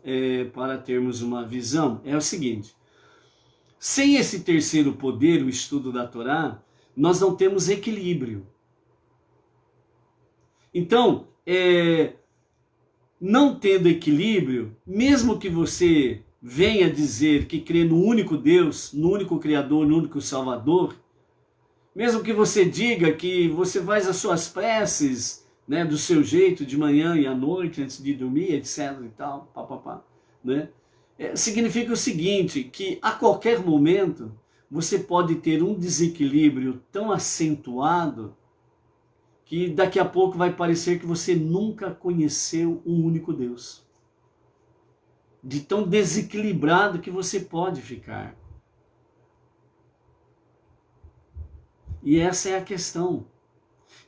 Para termos uma visão, é o seguinte: sem esse terceiro poder, o estudo da Torá, nós não temos equilíbrio. Então, não tendo equilíbrio, mesmo que você venha dizer que crê no único Deus, no único Criador, no único Salvador, mesmo que você diga que você faz as suas preces, né, do seu jeito, de manhã e à noite, antes de dormir, etc e tal, papapá, né? Significa o seguinte, que a qualquer momento você pode ter um desequilíbrio tão acentuado que daqui a pouco vai parecer que você nunca conheceu um único Deus. De tão desequilibrado que você pode ficar. E essa é a questão.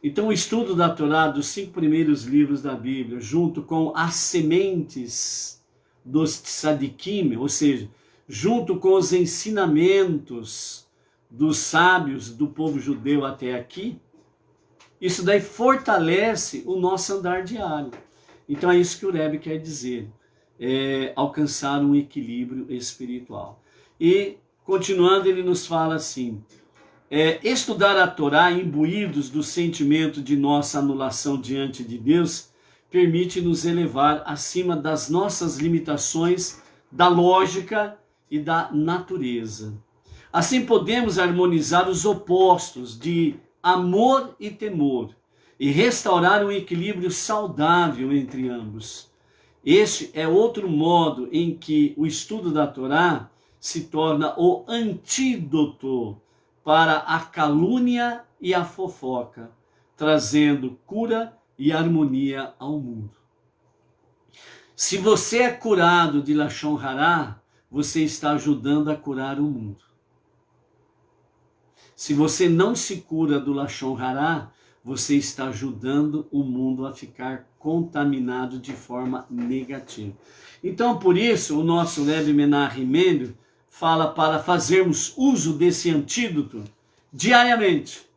Então o estudo da Torá, dos 5 primeiros livros da Bíblia, junto com as sementes dos tzadikim, ou seja, junto com os ensinamentos dos sábios do povo judeu até aqui, isso daí fortalece o nosso andar diário. Então é isso que o Rebbe quer dizer, alcançar um equilíbrio espiritual. E continuando, ele nos fala assim, estudar a Torá imbuídos do sentimento de nossa anulação diante de Deus permite nos elevar acima das nossas limitações da lógica e da natureza. Assim podemos harmonizar os opostos de amor e temor e restaurar um equilíbrio saudável entre ambos. Este é outro modo em que o estudo da Torá se torna o antídoto para a calúnia e a fofoca, trazendo cura e harmonia ao mundo. Se você é curado de Lashon Hará, você está ajudando a curar o mundo. Se você não se cura do Lashon Hará, você está ajudando o mundo a ficar contaminado de forma negativa. Então, por isso, o nosso Rebbe Menachem Mendel fala para fazermos uso desse antídoto diariamente,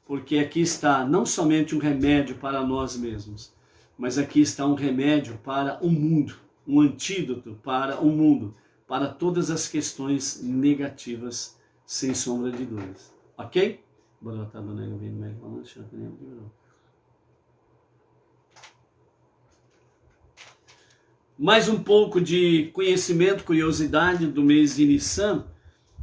porque aqui está não somente um remédio para nós mesmos, mas aqui está um remédio para o mundo, um antídoto para o mundo, para todas as questões negativas, sem sombra de dúvidas. Ok? Mais um pouco de conhecimento, curiosidade do mês de Nissan.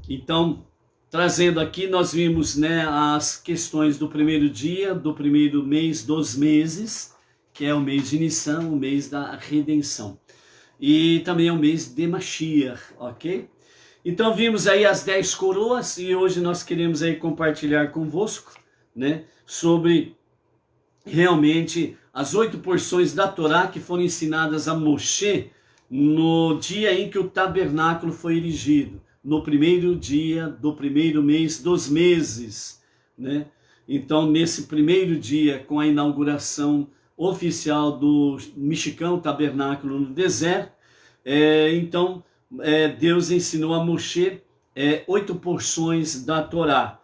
Então, trazendo aqui, nós vimos, né, as questões do primeiro dia, do primeiro mês dos meses, que é o mês de Nissan, o mês da redenção. E também é o mês de Mashiach, ok? Então vimos aí as 10 coroas e hoje nós queremos aí compartilhar convosco, né, sobre realmente as 8 porções da Torá que foram ensinadas a Moshe no dia em que o tabernáculo foi erigido, no primeiro dia do primeiro mês dos meses, né? Então nesse primeiro dia, com a inauguração oficial do mexicano tabernáculo no deserto, Deus ensinou a Moshe 8 porções da Torá.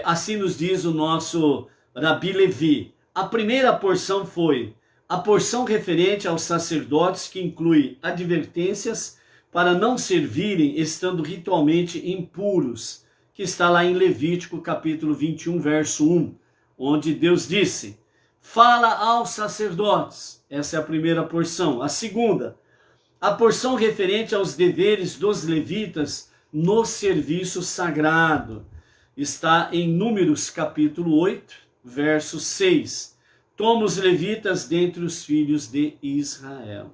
Assim nos diz o nosso Rabi Levi. A primeira porção foi a porção referente aos sacerdotes, que inclui advertências para não servirem estando ritualmente impuros, que está lá em Levítico capítulo 21, verso 1, onde Deus disse: fala aos sacerdotes. Essa é a primeira porção. A segunda, a porção referente aos deveres dos levitas no serviço sagrado. Está em Números capítulo 8, verso 6. Toma os levitas dentre os filhos de Israel.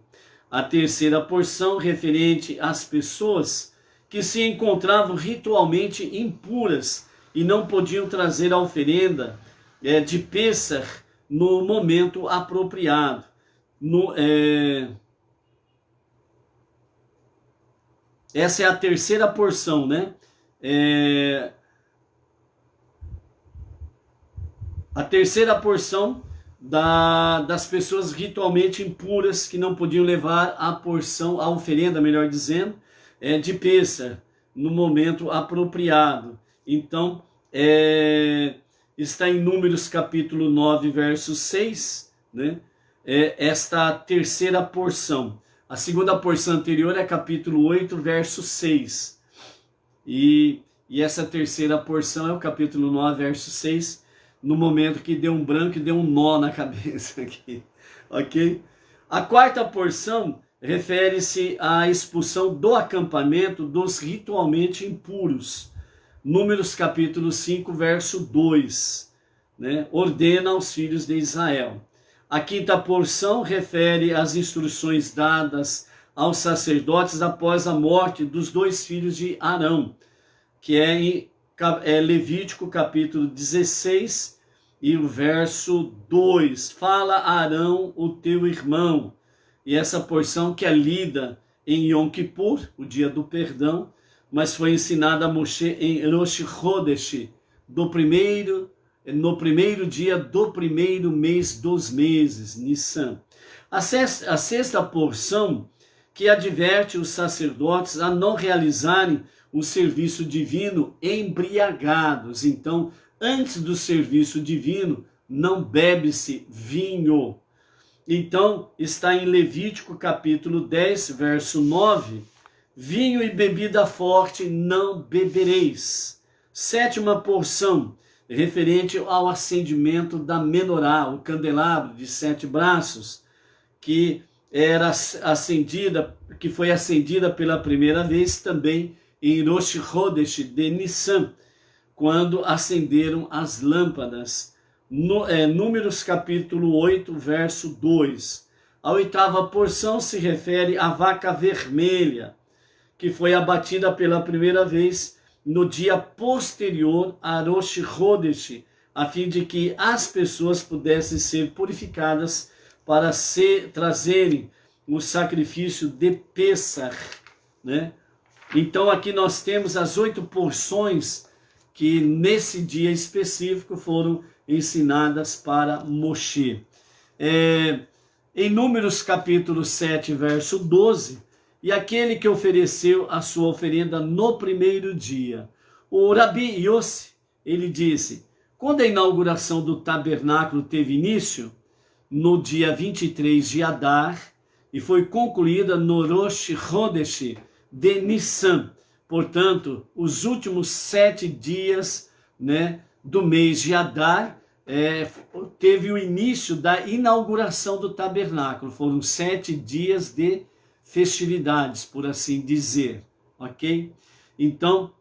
A terceira porção referente às pessoas que se encontravam ritualmente impuras e não podiam trazer a oferenda de Pêssar no momento apropriado. Essa é a terceira porção, né? A terceira porção das pessoas ritualmente impuras que não podiam levar a porção, a oferenda, melhor dizendo, de Pêssar no momento apropriado. Então, está em Números capítulo 9, verso 6, né? Esta terceira porção. A segunda porção anterior é capítulo 8, verso 6. E essa terceira porção é o capítulo 9, verso 6, no momento que deu um branco e deu um nó na cabeça aqui, ok? A quarta porção refere-se à expulsão do acampamento dos ritualmente impuros. Números capítulo 5, verso 2, né? Ordena aos filhos de Israel. A quinta porção refere às instruções dadas aos sacerdotes após a morte dos dois filhos de Arão, que é em Levítico capítulo 16 e o verso 2. Fala a Arão, o teu irmão. E essa porção que é lida em Yom Kippur, o dia do perdão, mas foi ensinada a Moshe em Rosh Chodesh, no primeiro dia do primeiro mês dos meses, Nissan. A sexta porção que adverte os sacerdotes a não realizarem o serviço divino embriagados. Então, antes do serviço divino, não bebe-se vinho. Então, está em Levítico capítulo 10, verso 9, vinho e bebida forte não bebereis. Sétima porção, referente ao acendimento da menorá, o candelabro de 7 braços, que foi acendida pela primeira vez também em Rosh Chodesh de Nissan, quando acenderam as lâmpadas. Números capítulo 8, verso 2. A oitava porção se refere à vaca vermelha, que foi abatida pela primeira vez no dia posterior a Rosh Chodesh, a fim de que as pessoas pudessem ser purificadas para trazerem o sacrifício de Pessach, né? Então aqui nós temos as 8 porções que nesse dia específico foram ensinadas para Moshe. Em Números capítulo 7, verso 12, e aquele que ofereceu a sua oferenda no primeiro dia. O Rabi Yossi, ele disse, quando a inauguração do tabernáculo teve início, no dia 23 de Adar, e foi concluída no Rosh Chodesh de Nissan. Portanto, os últimos 7 dias, né, do mês de Adar, teve o início da inauguração do tabernáculo. Foram 7 dias de festividades, por assim dizer, ok? Então,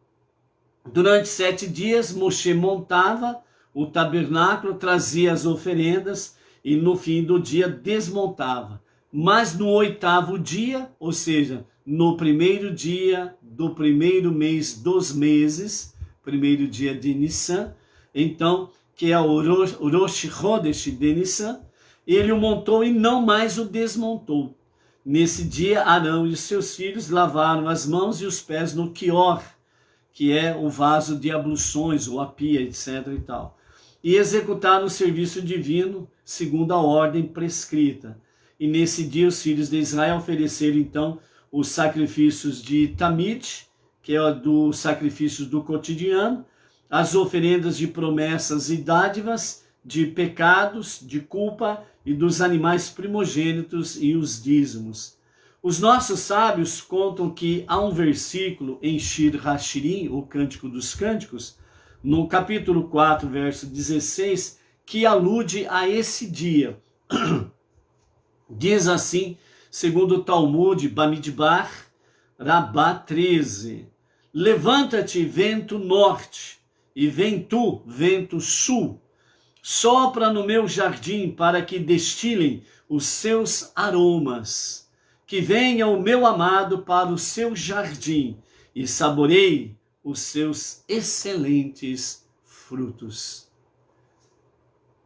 durante 7 dias, Moshe montava o tabernáculo, trazia as oferendas e no fim do dia desmontava. Mas no 8º dia, ou seja, no primeiro dia do primeiro mês dos meses, primeiro dia de Nissan, então, que é o Rosh Chodesh de Nissan, ele o montou e não mais o desmontou. Nesse dia, Arão e os seus filhos lavaram as mãos e os pés no Quior, que é o vaso de abluções, ou a pia, etc. e tal, e executaram o serviço divino segundo a ordem prescrita. E nesse dia os filhos de Israel ofereceram então os sacrifícios de Tamid, que é dos sacrifícios do cotidiano, as oferendas de promessas e dádivas, de pecados, de culpa e dos animais primogênitos e os dízimos. Os nossos sábios contam que há um versículo em Shir HaShirim, o Cântico dos Cânticos, no capítulo 4, verso 16, que alude a esse dia. Diz assim, segundo o Talmud, Bamidbar, Rabá 13, levanta-te, vento norte, e vem tu, vento sul, sopra no meu jardim para que destilem os seus aromas, que venha o meu amado para o seu jardim e saboreie os seus excelentes frutos.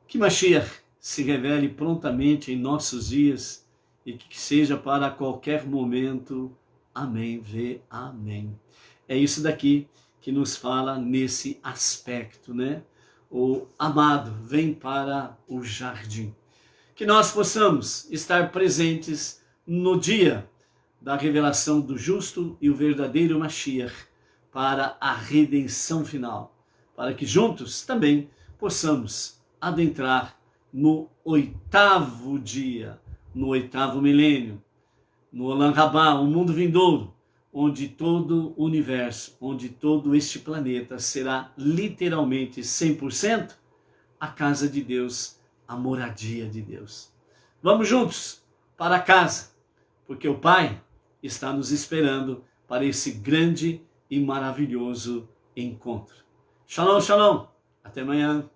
Que Mashiach se revele prontamente em nossos dias e que seja para qualquer momento. Amém, vê, amém. É isso daqui que nos fala nesse aspecto, né? O amado vem para o jardim. Que nós possamos estar presentes no dia da revelação do justo e o verdadeiro Mashiach para a redenção final, para que juntos também possamos adentrar no 8º dia, no 8º milênio, no Olam Rabá, o mundo vindouro, onde todo o universo, onde todo este planeta será literalmente 100% a casa de Deus, a moradia de Deus. Vamos juntos para casa, porque o Pai está nos esperando para esse grande e maravilhoso encontro. Shalom, shalom. Até amanhã.